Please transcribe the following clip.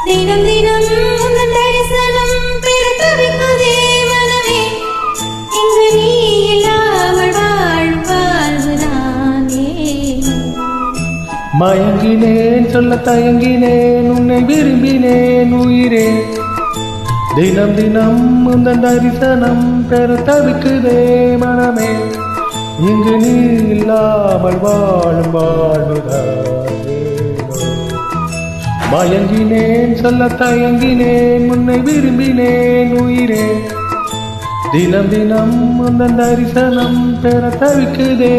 தினம் தினம் உந்தன் தரிசனம் பெற தவிக்குதே மனமே. இங்கு நீ இல்லாமல் வாழும் வாழ்வுதானே. மயங்கினேன் சொல்ல தயங்கினேன் உன்னை விரும்பினேன் உயிரே. தினம் தினம் உந்தன் தரிசனம் பெற தவிக்குதே மனமே. இங்கு நீ இல்லாமல் வாழும் வாழ்வுதானே. மயங்கினேன் சொல்ல தயங்கினேன் உன்னை விரும்பினேன் உயிரே. தினம் தினம் உந்தன் தரிசனம் பெற தவிக்குதே.